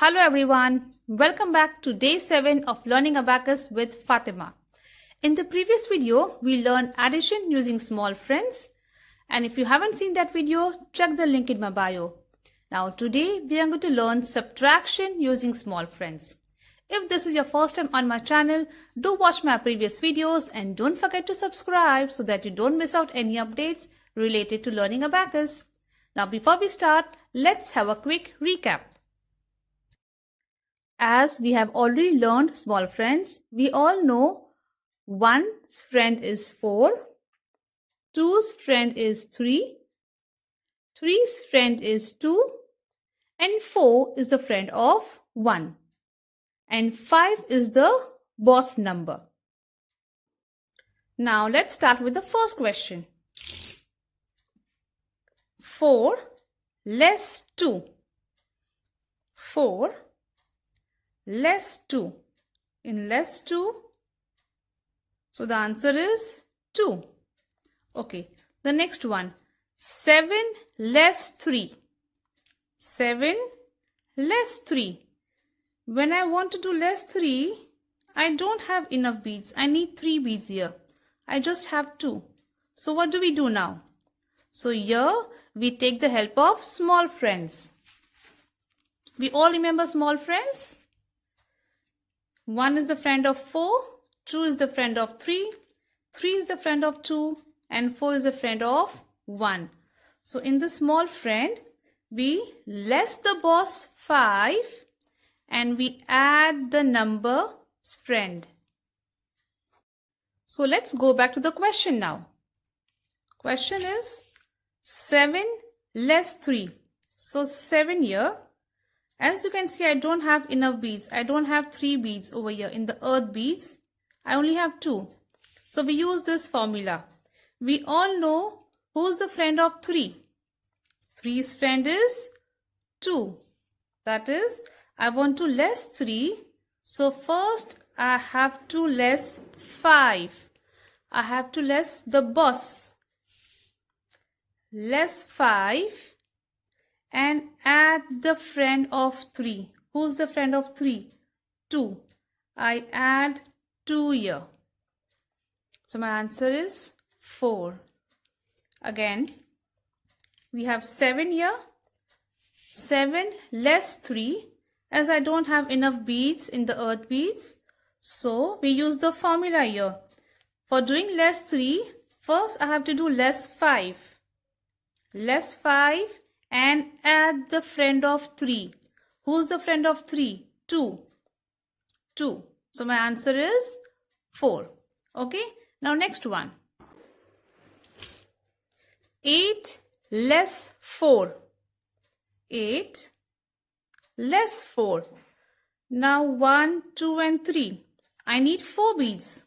Hello everyone, welcome back to day 7 of learning Abacus with Fatima. In the previous video, we learned addition using small friends, and if you haven't seen that video, check the link in my bio. Now today we are going to learn subtraction using small friends. If this is your first time on my channel, do watch my previous videos and don't forget to subscribe so that you don't miss out any updates related to learning Abacus. Now before we start, let's have a quick recap. As we have already learned small friends, we all know 1's friend is 4, 2's friend is 3, 3's friend is 2, and 4 is the friend of 1. And 5 is the boss number. Now let's start with the first question. 4 less 2. 4 less 2. In less 2, so the answer is 2. Okay, the next one. 7 less 3. 7 less 3. When I want to do less 3, I don't have enough beads. I need 3 beads here. I just have 2. So what do we do now? So here we take the help of small friends. We all remember small friends? 1 is the friend of 4, 2 is the friend of 3, 3 is the friend of 2, and 4 is the friend of 1. So in the small friend, we less the boss 5 and we add the number friend. So let's go back to the question now. Question is 7 less 3. So 7 here. As you can see, I don't have enough beads. I don't have 3 beads over here in the earth beads. I only have 2. So we use this formula. We all know who's the friend of 3. 3's friend is 2. That is, I want to less 3. So first I have to less 5. I have to less the boss. Less 5. And add the friend of 3. Who's the friend of 3? 2. I add 2 here. So my answer is 4. Again, we have 7 here. 7 less 3. As I don't have enough beads in the earth beads, so we use the formula here. For doing less 3, first I have to do less 5. Less 5. And add the friend of 3. Who's the friend of 3? 2. 2. So my answer is 4. Okay. Now next one. 8 less 4. 8 less 4. Now 1, 2 and 3. I need 4 beads.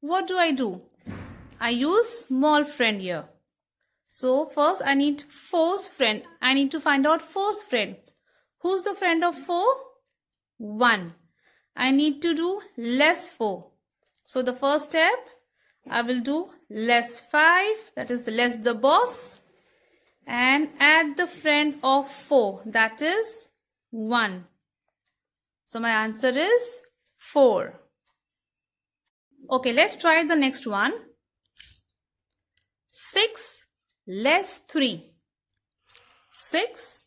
What do? I use small friend here. So first I need 4's friend. I need to find out 4's friend. Who's the friend of 4? 1. I need to do less 4. So the first step, I will do less 5. That is the less the boss. And add the friend of 4. That is 1. So my answer is 4. Okay, let's try the next one. 6 less 3. 6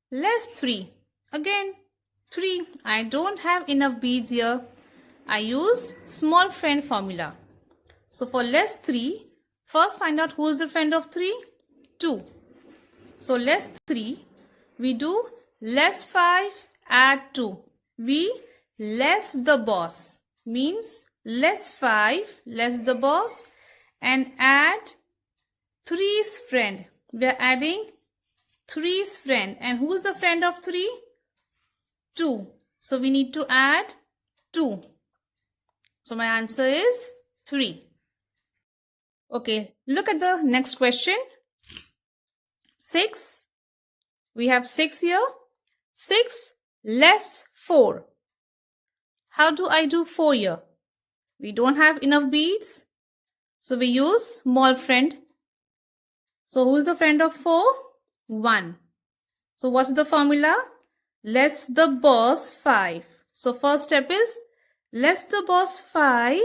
less 3. Again 3. I don't have enough beads here. I use small friend formula. So for less 3, first find out who is the friend of 3? 2. So less 3, we do less 5, add 2. We less the boss, means less 5, less the boss, and add 3's friend. We are adding 3's friend. And who's the friend of 3? 2. So we need to add 2. So my answer is 3. Okay, look at the next question. 6. We have 6 here. 6 less 4. How do I do 4 here? We don't have enough beads. So we use small friend. So who is the friend of 4? 1. So what's the formula? less the boss 5. So first step is less the boss 5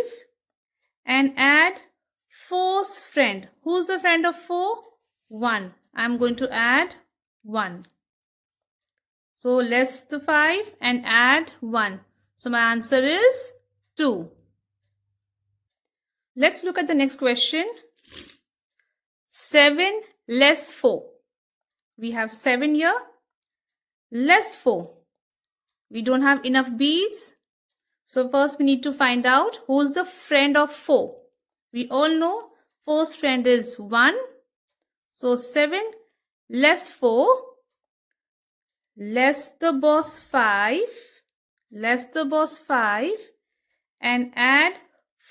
and add 4's friend. Who's the friend of 4? 1. I'm going to add 1. So less the 5 and add 1. So my answer is 2. Let's look at the next question. 7 less 4. We have 7 here. Less 4. We don't have enough beads. So first we need to find out who's the friend of 4. We all know 4's friend is 1. So 7 less 4, less the boss 5, less the boss 5 and add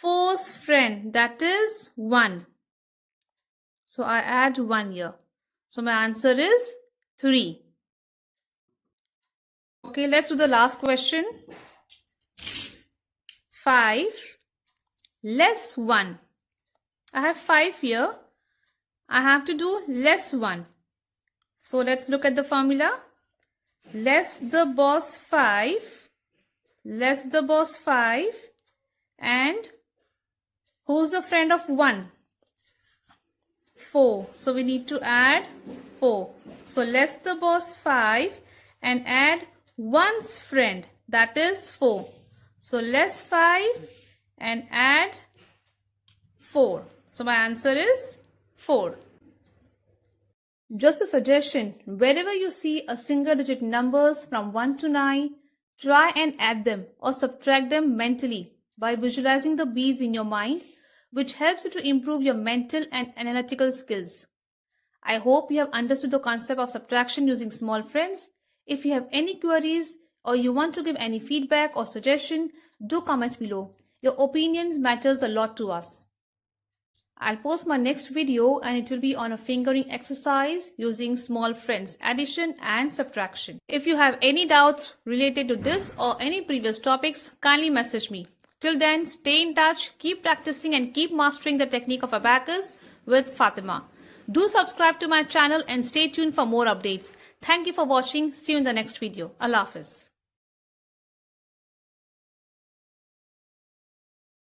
4's friend, that is 1. So I add 1 here. So my answer is 3. Okay, let's do the last question. 5 less 1. I have 5 here. I have to do less 1. So let's look at the formula. Less the boss 5, less the boss 5 and who's the friend of 1? 4. So we need to add 4. So less the boss 5 and add 1's friend, that is 4. So less 5 and add 4. So my answer is 4. Just a suggestion, wherever you see a single digit numbers from 1 to 9, try and add them or subtract them mentally by visualizing the beads in your mind, which helps you to improve your mental and analytical skills. I hope you have understood the concept of subtraction using small friends. If you have any queries or you want to give any feedback or suggestion, do comment below. Your opinions matters a lot to us. I'll post my next video and it will be on a fingering exercise using small friends, addition and subtraction. If you have any doubts related to this or any previous topics, kindly message me. Till then, stay in touch, keep practicing and keep mastering the technique of Abacus with Fatima. Do subscribe to my channel and stay tuned for more updates. Thank you for watching. See you in the next video. Allah Hafiz.